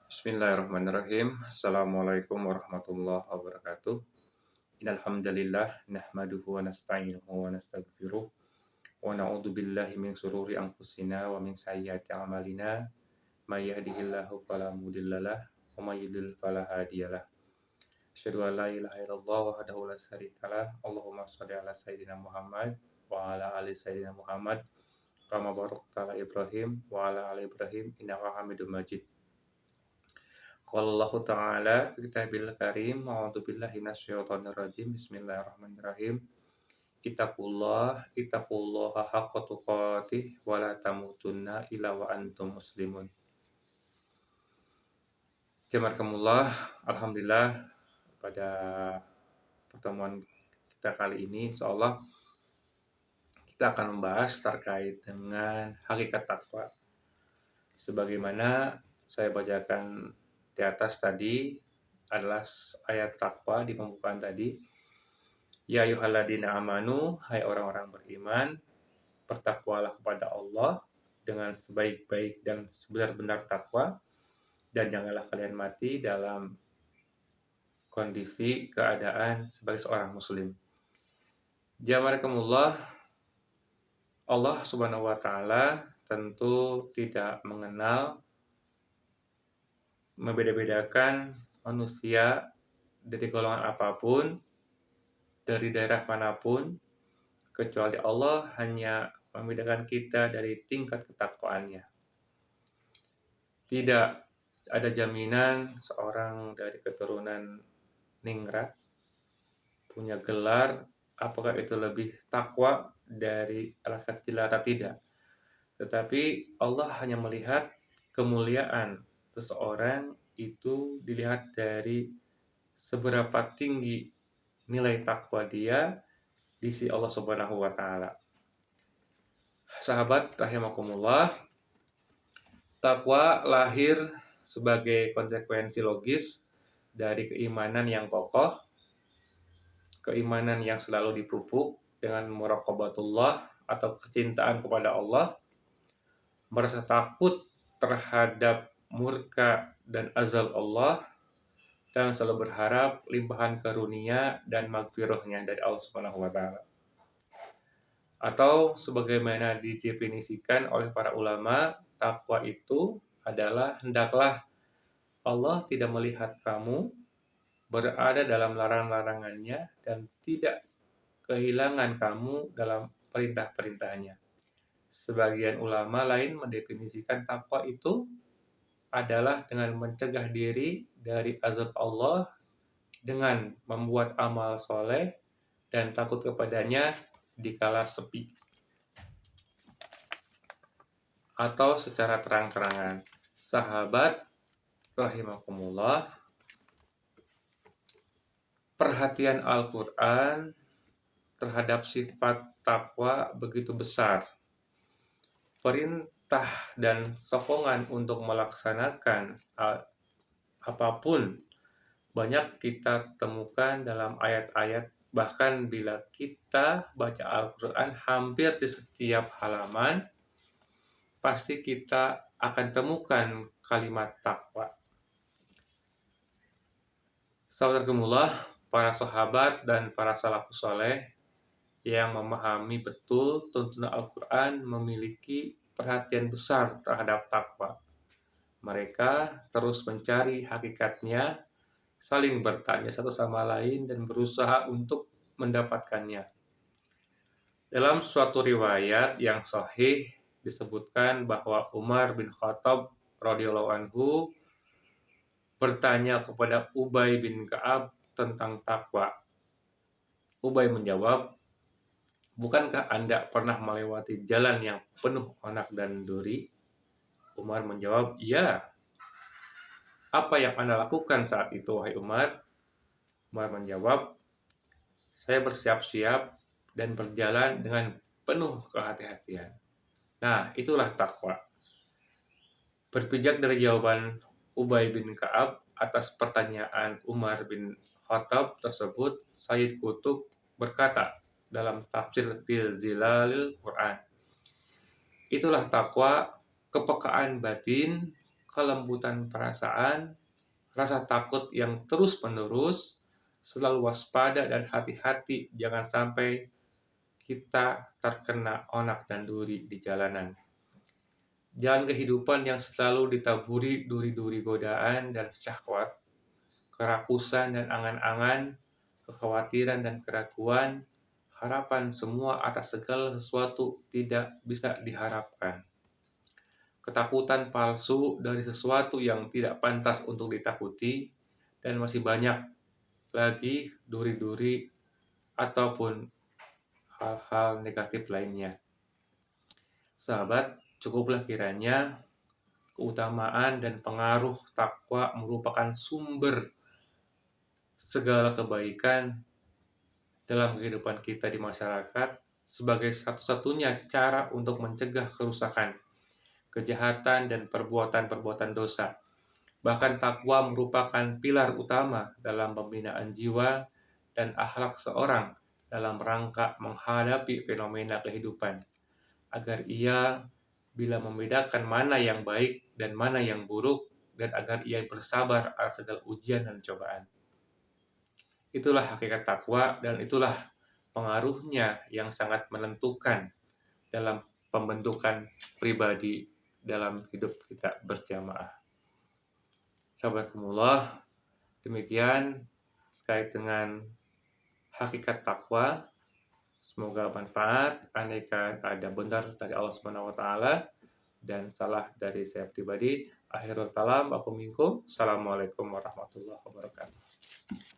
Bismillahirrahmanirrahim. Assalamualaikum warahmatullahi wabarakatuh. Innal hamdalillah nahmaduhu wa nasta'inuhu wa nastaghfiruh wa na'udzu billahi min shururi anfusina wa min sayyiati a'malina. May yahdihillahu fala mudhillalah wa may yudhlil fala hadiyalah. Asyhadu an la ilaha illallah wahdahu la syarikalah. Allahumma shalli ala sayyidina Muhammad wa ala ali sayyidina Muhammad kama barakta ala Ibrahim wa ala ali Ibrahim innaka Hamidum Majid. Qala Allah Ta'ala fi kitabil karim a'udzu billahi minasyaitonir rajim bismillahirrahmanirrahim ittaqullaha haqqa tuqatih wa la tamutunna illa wa antum muslimun. Jazakumullah, alhamdulillah pada pertemuan kita kali ini insyaallah kita akan membahas terkait dengan hakikat takwa. Sebagaimana saya bacakan di atas tadi adalah ayat takwa di pembukaan tadi. Ya ayyuhalladzina amanu, hai orang-orang beriman, bertakwalah kepada Allah dengan sebaik-baik dan sebenar-benar takwa, dan janganlah kalian mati dalam kondisi keadaan sebagai seorang muslim. Jazakumullah, Allah Subhanahu wa taala tentu tidak mengenal membeda-bedakan manusia dari golongan apapun, dari daerah manapun, kecuali Allah hanya membedakan kita dari tingkat ketakwaannya. Tidak ada jaminan seorang dari keturunan ningrat punya gelar apakah itu lebih takwa dari anak kecil atau tidak. Tetapi Allah hanya melihat kemuliaan seseorang itu dilihat dari seberapa tinggi nilai takwa dia di sisi Allah Subhanahu wa taala. Sahabat rahimakumullah, takwa lahir sebagai konsekuensi logis dari keimanan yang kokoh, keimanan yang selalu dipupuk dengan muraqabatullah atau kecintaan kepada Allah, merasa takut terhadap murka dan azab Allah, dan selalu berharap limpahan karunia dan maghfirahnya dari Allah Subhanahu wa taala. Atau sebagaimana didefinisikan oleh para ulama, takwa itu adalah hendaklah Allah tidak melihat kamu berada dalam larangan-larangannya dan tidak kehilangan kamu dalam perintah-perintahnya. Sebagian ulama lain mendefinisikan takwa itu adalah dengan mencegah diri dari azab Allah dengan membuat amal soleh dan takut kepadanya di kala sepi atau secara terang-terangan. Sahabat rahimakumullah, perhatian Al-Quran terhadap sifat takwa begitu besar. Perintah dan sokongan untuk melaksanakan apapun banyak kita temukan dalam ayat-ayat. Bahkan bila kita baca Al-Quran hampir di setiap halaman, pasti kita akan temukan kalimat takwa. Saudarakumullah, para sahabat dan para salafus saleh yang memahami betul tuntunan Al-Quran memiliki perhatian besar terhadap takwa. Mereka terus mencari hakikatnya, saling bertanya satu sama lain dan berusaha untuk mendapatkannya. Dalam suatu riwayat yang sahih disebutkan bahwa Umar bin Khattab radhiyallahu anhu bertanya kepada Ubay bin Ka'ab tentang takwa. Ubay menjawab, "Bukankah Anda pernah melewati jalan yang penuh onak dan duri?" Umar menjawab, "Ya." "Apa yang Anda lakukan saat itu, wahai Umar?" Umar menjawab, "Saya bersiap-siap dan berjalan dengan penuh kehati-hatian." Nah, itulah takwa. Berpijak dari jawaban Ubay bin Ka'ab atas pertanyaan Umar bin Khattab tersebut, Sayyid Qutb berkata dalam tafsir Fil Zilalil Quran, itulah takwa, kepekaan batin kelembutan perasaan, rasa takut yang terus-menerus, selalu waspada dan hati-hati jangan sampai kita terkena onak dan duri di jalanan. Jalan kehidupan yang selalu ditaburi duri-duri godaan dan syahwat, kerakusan dan angan-angan, kekhawatiran dan keraguan, harapan semua atas segala sesuatu tidak bisa diharapkan. Ketakutan palsu dari sesuatu yang tidak pantas untuk ditakuti, dan masih banyak lagi duri-duri ataupun hal-hal negatif lainnya. Sahabat, cukuplah kiranya keutamaan dan pengaruh takwa merupakan sumber segala kebaikan dalam kehidupan kita di masyarakat sebagai satu-satunya cara untuk mencegah kerusakan, kejahatan, dan perbuatan-perbuatan dosa. Bahkan takwa merupakan pilar utama dalam pembinaan jiwa dan akhlak seorang dalam rangka menghadapi fenomena kehidupan, agar ia bila membedakan mana yang baik dan mana yang buruk, dan agar ia bersabar atas segala ujian dan cobaan. Itulah hakikat takwa dan itulah pengaruhnya yang sangat menentukan dalam pembentukan pribadi dalam hidup kita berjamaah. Sahabatkumullah, demikian terkait dengan hakikat takwa. Semoga manfaat. Andaikan ada benar dari Allah Subhanahu wa taala dan salah dari saya pribadi. Akhirul kalam, aku minkum. Assalamualaikum warahmatullahi wabarakatuh.